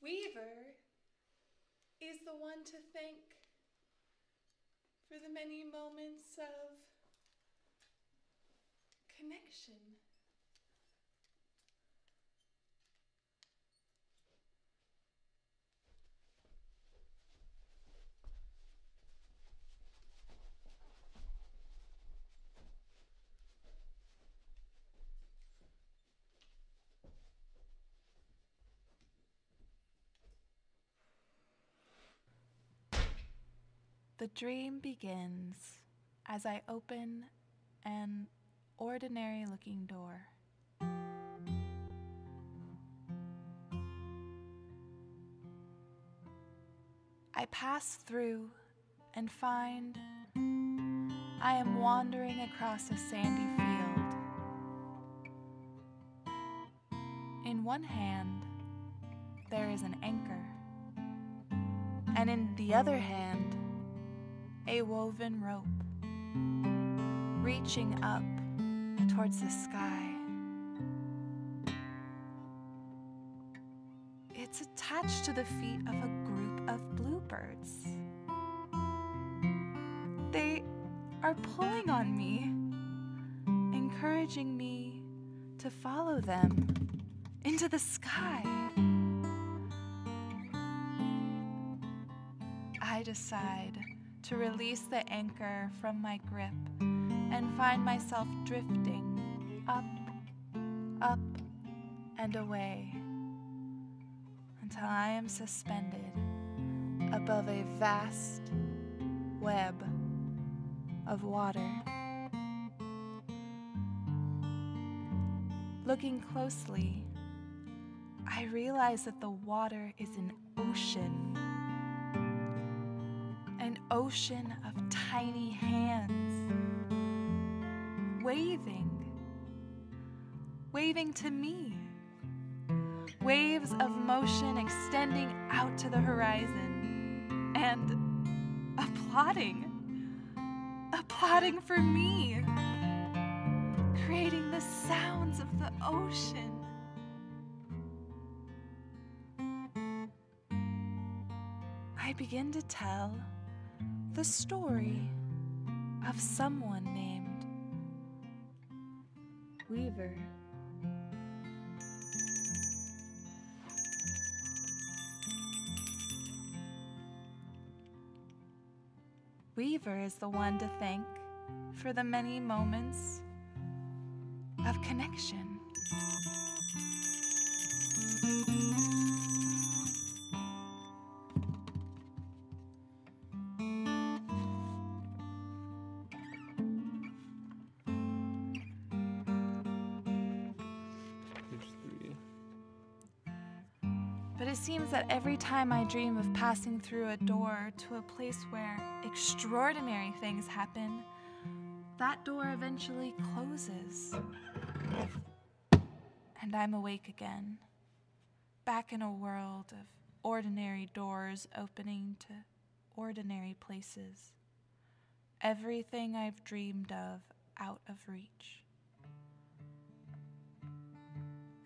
Weaver is the one to thank for the many moments of connection. The dream begins as I open an ordinary-looking door. I pass through and find I am wandering across a sandy field. In one hand, there is an anchor, and in the other hand, a woven rope reaching up towards the sky. It's attached to the feet of a group of bluebirds. They are pulling on me, encouraging me to follow them into the sky. I decide to release the anchor from my grip and find myself drifting up, up, and away until I am suspended above a vast web of water. Looking closely, I realize that the water is an ocean. An ocean of tiny hands, waving to me. Waves of motion extending out to the horizon and applauding for me, creating the sounds of the ocean. I begin to tell the story of someone named Weaver. Weaver is the one to thank for the many moments of connection. But it seems that every time I dream of passing through a door to a place where extraordinary things happen, that door eventually closes. And I'm awake again, back in a world of ordinary doors opening to ordinary places. Everything I've dreamed of out of reach.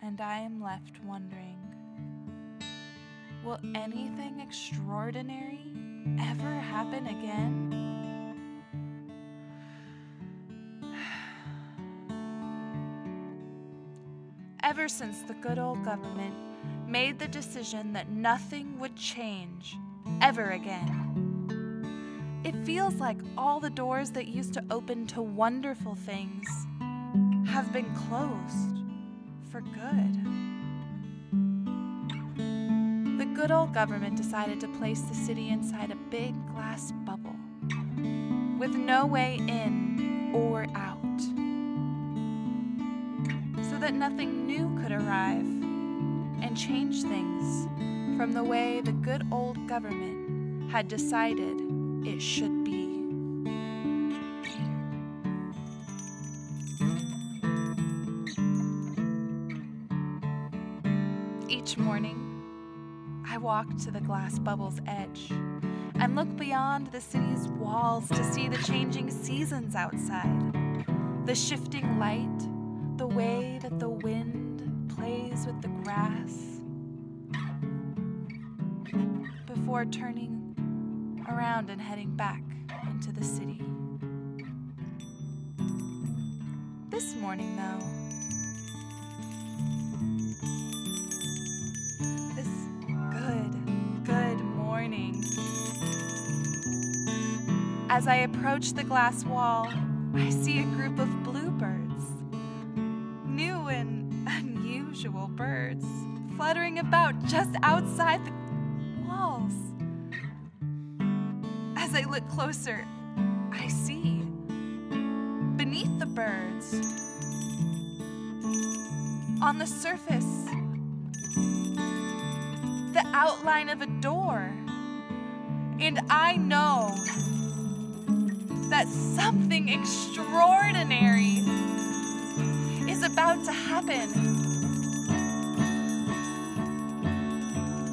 And I am left wondering, will anything extraordinary ever happen again? Ever since the good old government made the decision that nothing would change ever again, it feels like all the doors that used to open to wonderful things have been closed for good. The good old government decided to place the city inside a big glass bubble with no way in or out, so that nothing new could arrive and change things from the way the good old government had decided it should be. Each morning, I walk to the glass bubble's edge and look beyond the city's walls to see the changing seasons outside, the shifting light, the way that the wind plays with the grass. before turning around and heading back into the city. This morning, though, this good morning, as I approach the glass wall, I see a group of bluebirds, new and unusual birds, fluttering about just outside the walls. As I look closer, I see, beneath the birds, on the surface, the outline of a door. And I know that something extraordinary is about to happen.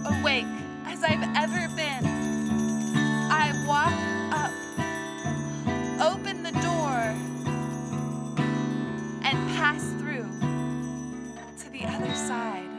Awake as I've ever been, I walk up, open the door, and pass through to the other side.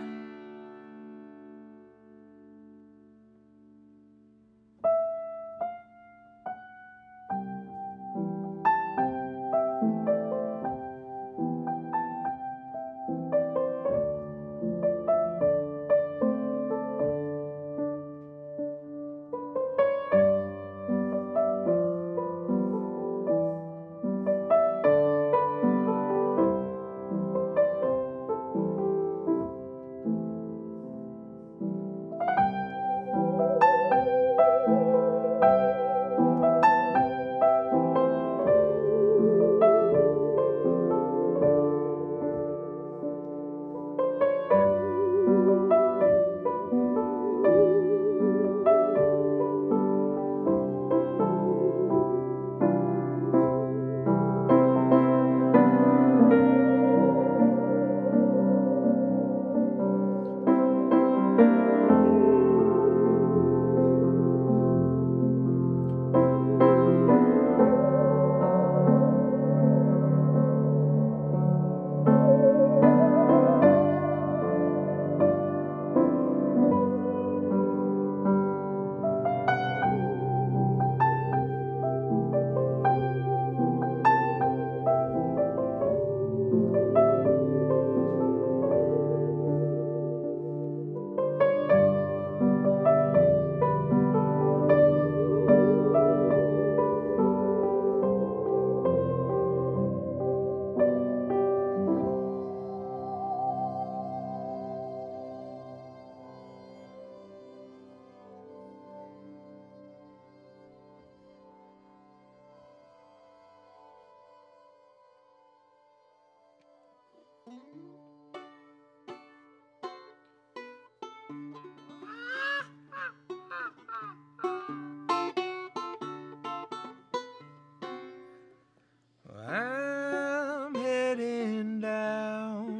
I'm heading down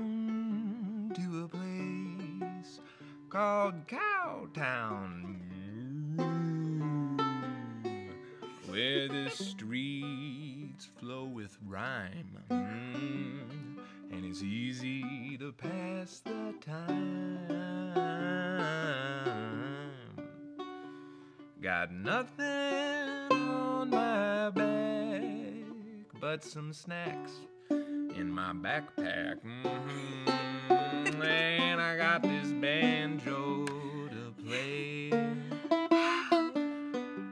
to a place called Cowtown, where the streets flow with rhyme, and it's easy to pass the time. Got nothing on my back but some snacks in my backpack, and I got this banjo to play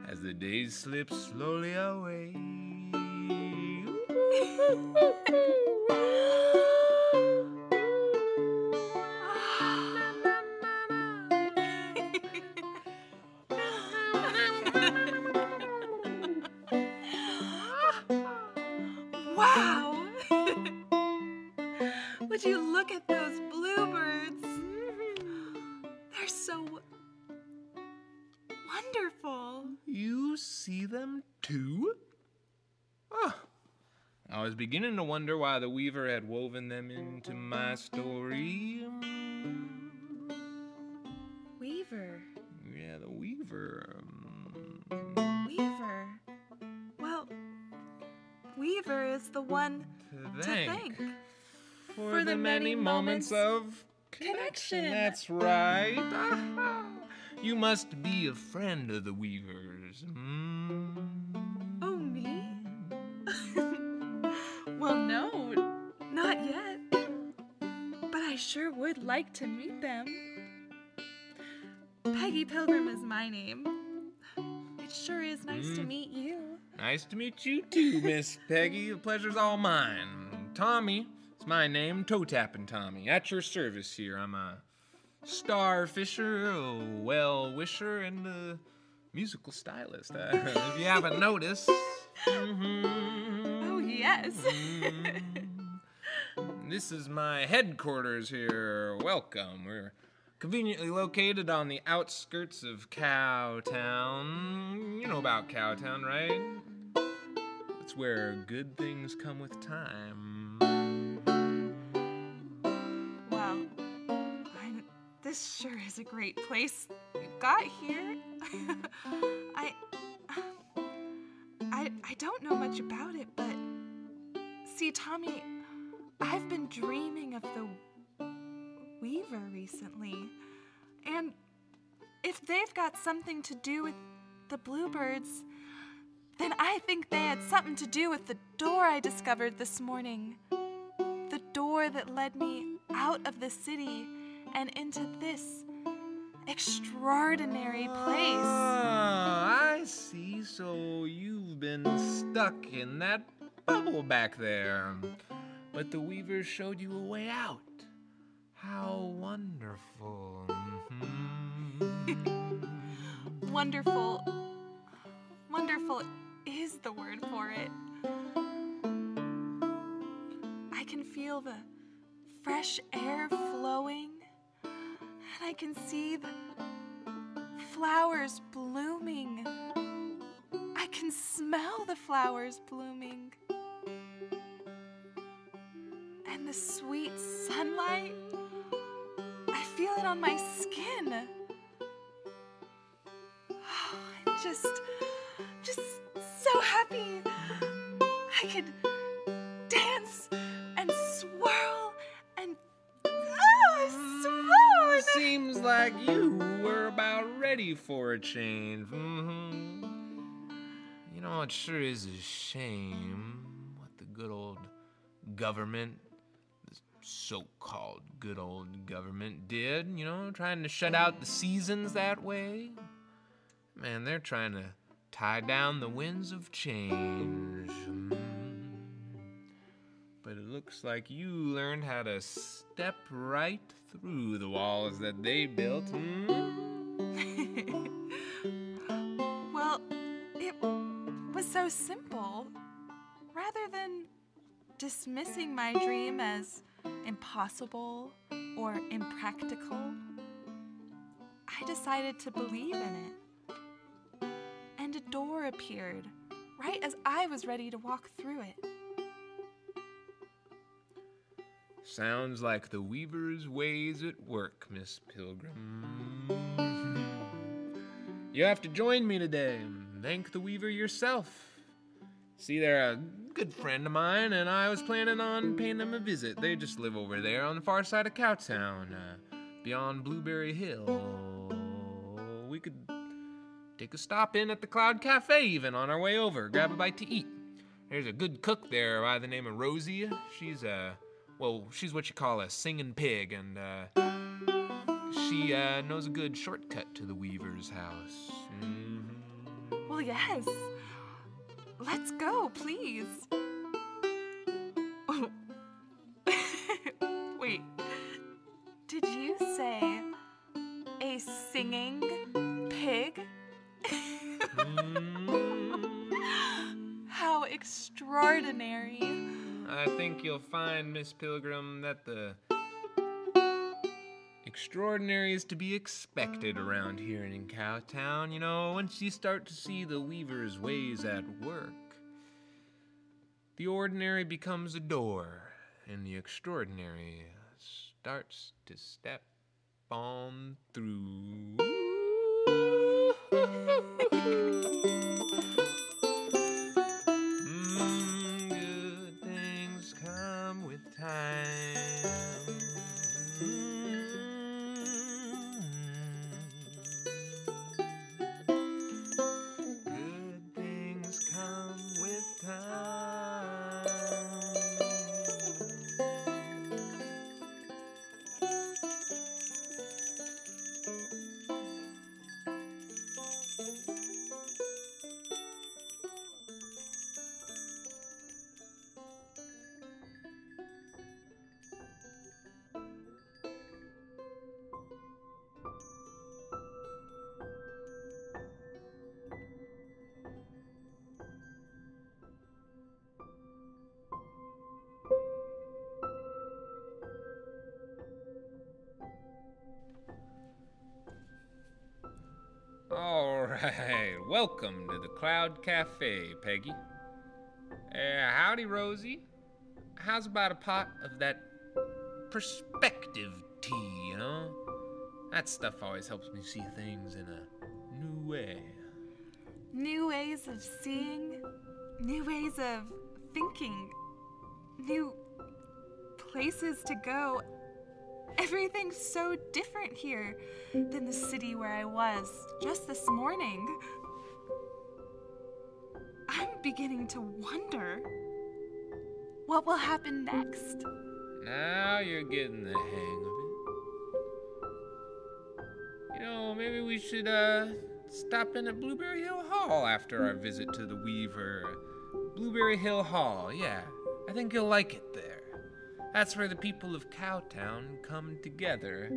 as the days slip slowly away. Wow! Would you look at those bluebirds? They're so wonderful. You see them too? Oh, I was beginning to wonder why the weaver had woven them into my story. Weaver? Yeah, the weaver. Weaver? Well, Weaver is the one to thank for the many moments of connection. That's right. You must be a friend of the weavers. Oh, me? Well, no, not yet. But I sure would like to meet them. Peggy Pilgrim is my name. It sure is nice to meet you. Nice to meet you too, Miss Peggy. The pleasure's all mine. Tommy is my name, Toe-Tappin' Tommy. At your service here. I'm a star fisher, a well-wisher, and a musical stylist. If you haven't noticed. Oh, yes. This is my headquarters here. Welcome. We're conveniently located on the outskirts of Cowtown. You know about Cowtown, right? It's where good things come with time. Wow. This sure is a great place you got here. I don't know much about it, but see, Tommy, I've been dreaming of the Weaver recently, and if they've got something to do with the bluebirds, then I think they had something to do with the door I discovered this morning. The door that led me out of the city and into this extraordinary place. I see. So you've been stuck in that bubble back there. But the weavers showed you a way out. How wonderful. Wonderful. Wonderful is the word for it. I can feel the fresh air flowing, and I can see the flowers blooming. I can smell the flowers blooming. And the sweet sunlight, I feel it on my skin. Oh, I'm just so happy. I could dance and swirl and swoon. Seems like you were about ready for a change. You know, it sure is a shame what the good old government, the so-called good old government did, you know, trying to shut out the seasons that way. Man, they're trying to tie down the winds of change. But it looks like you learned how to step right through the walls that they built. Well, it was so simple. Rather than dismissing my dream as impossible or impractical, I decided to believe in it. And a door appeared right as I was ready to walk through it. Sounds like the weaver's ways at work, Miss Pilgrim. You have to join me today and thank the weaver yourself. See, they're a good friend of mine, and I was planning on paying them a visit. They just live over there on the far side of Cowtown, beyond Blueberry Hill. We could take a stop in at the Cloud Cafe even on our way over, grab a bite to eat. There's a good cook there by the name of Rosie. She's what you call a singing pig, and she knows a good shortcut to the weaver's house. Well, yes. Let's go, please. Wait, did you say a singing pig? How extraordinary. I think you'll find, Miss Pilgrim, that the extraordinary is to be expected around here in Cowtown. You know, once you start to see the weaver's ways at work, the ordinary becomes a door, and the extraordinary starts to step on through. Good things come with time. right, welcome to the Cloud Cafe, Peggy. Howdy, Rosie. How's about a pot of that perspective tea, you know? That stuff always helps me see things in a new way. New ways of seeing, new ways of thinking, new places to go. Everything's so different here than the city where I was just this morning. I'm beginning to wonder what will happen next. Now you're getting the hang of it. You know, maybe we should, stop in at Blueberry Hill Hall after our visit to the Weaver. Blueberry Hill Hall, yeah. I think you'll like it there. That's where the people of Cowtown come together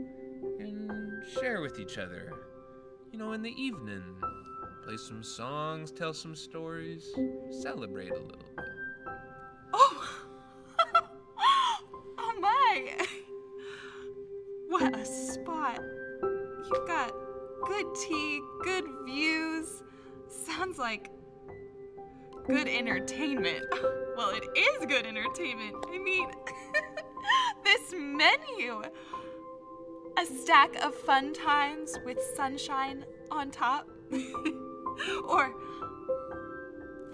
and share with each other. You know, in the evening. Play some songs, tell some stories, celebrate a little bit. Oh! Oh my! What a spot. You've got good tea, good views. Sounds like good entertainment. Well, it is good entertainment. I mean, this menu. A stack of fun times with sunshine on top. Or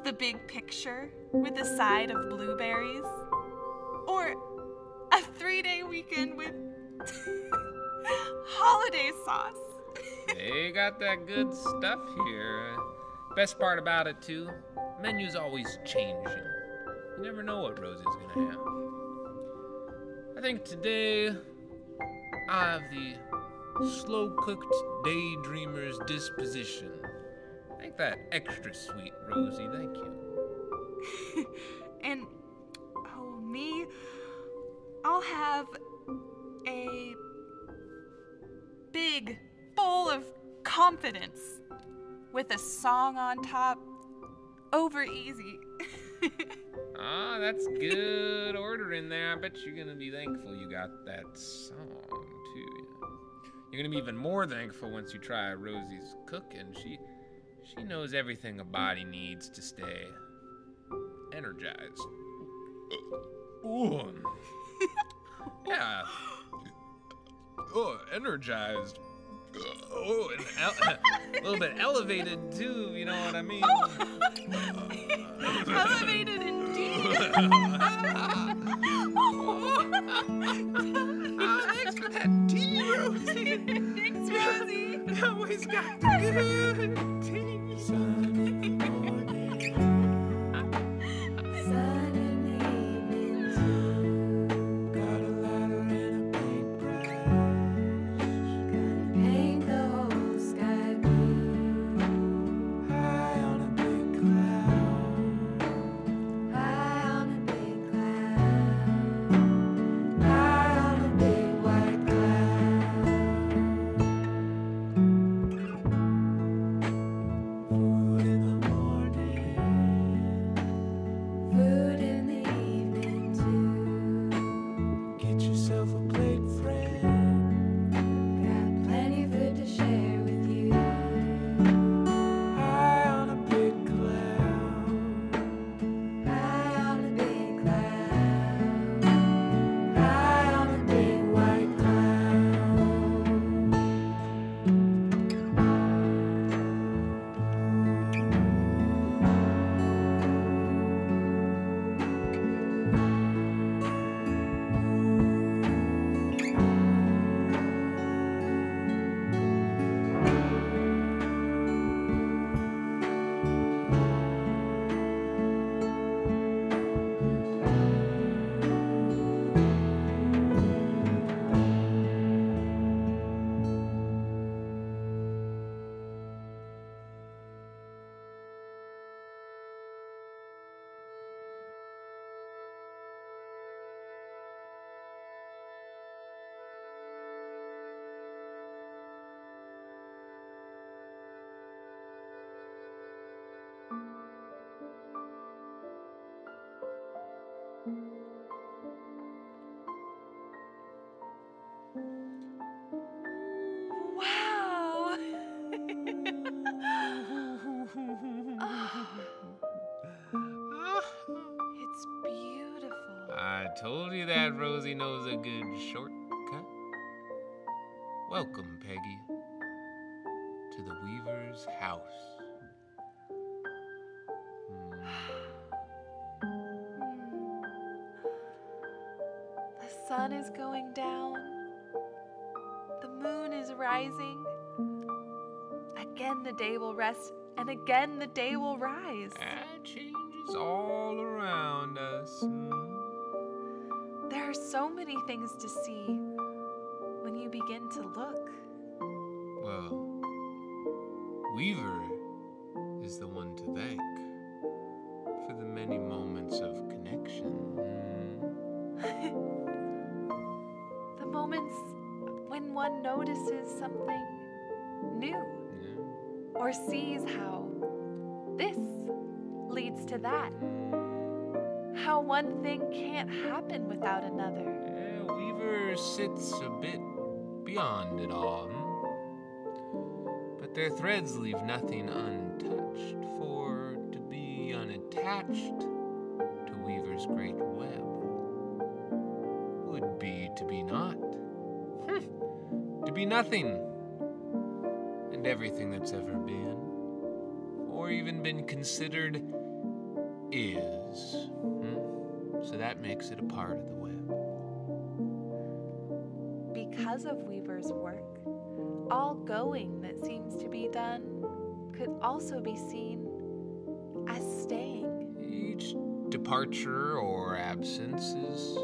the big picture with a side of blueberries. Or a 3-day weekend with holiday sauce. They got that good stuff here. Best part about it, too, menu's always changing. You never know what Rosie's gonna have. I think today I have the slow-cooked daydreamer's disposition. Make that extra sweet, Rosie, thank you. And, oh, me, I'll have a big bowl of confidence with a song on top, over easy. Ah, that's good order in there. I bet you're gonna be thankful you got that song, too. You're gonna be even more thankful once you try Rosie's cooking. She knows everything a body needs to stay energized. Ooh. Yeah. Oh, energized. Oh, and a little bit elevated too, you know what I mean? Oh. Elevated indeed. Thanks for that tea, Rosie. Thanks, Rosie. Always got the good tea. Maybe that Rosie knows a good shortcut. Welcome, Peggy, to the Weaver's house. The sun is going down. The moon is rising. Again the day will rest, and again the day will rise. That changes all around us. There are so many things to see when you begin to look. Well, Weaver is the one to thank for the many moments of connection. The moments when one notices something new, or sees how this leads to that. How one thing can't happen without another. Yeah, Weaver sits a bit beyond it all. But their threads leave nothing untouched, for to be unattached to Weaver's great web would be to be not. To be nothing. And everything that's ever been, or even been considered, is. So that makes it a part of the web. Because of Weaver's work, all going that seems to be done could also be seen as staying. Each departure or absence is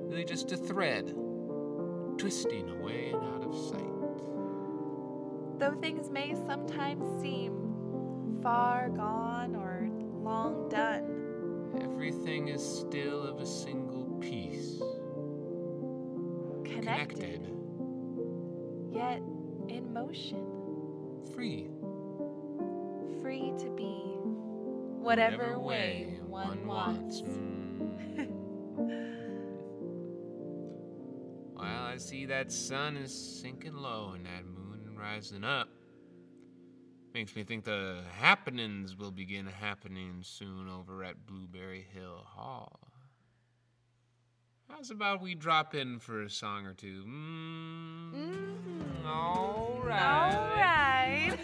really just a thread, twisting away and out of sight. Though things may sometimes seem far gone or long done, everything is still of a single piece. connected, yet in motion, Free. free to be whatever way one wants. Well, I see that sun is sinking low and that moon rising up. Makes me think the happenings will begin happening soon over at Blueberry Hill Hall. How's about we drop in for a song or two? All right. All right.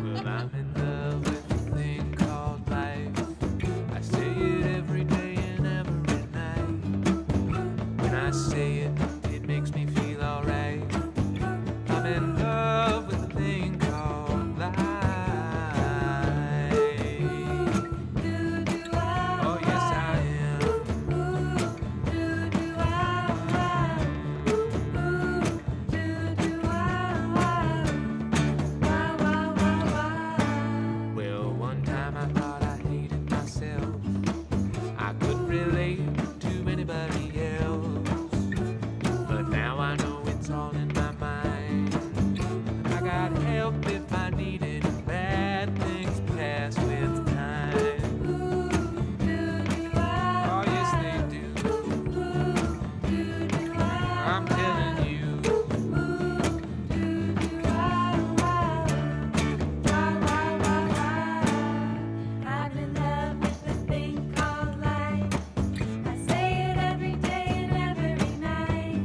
Well, I'm in love with a thing called life. I say it every day and every night. When I say it, it makes me feel alright. I'm in love with a thing called life. Oh, yes, I am. Well, one time I thought I hated myself. I couldn't relate to anybody else. But now I know it's all in my mind. I got help if I need it. Bad things pass with time. Oh, yes, they do. I'm telling you. I'm in love with the thing called life. I say it every day and every night.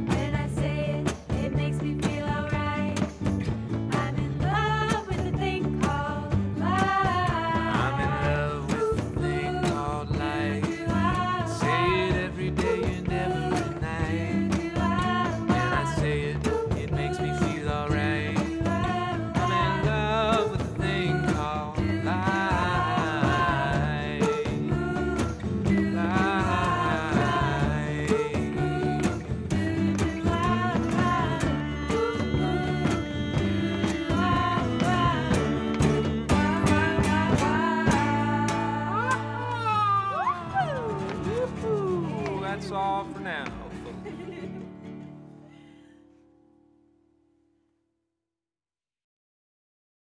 When I say it, it makes me feel alright. I'm in love with the thing called life. I'm in love with the thing called life. Say it every day and every night. When I say it, it makes me feel alright. I'm in love with the thing called life. That's all for now, folks.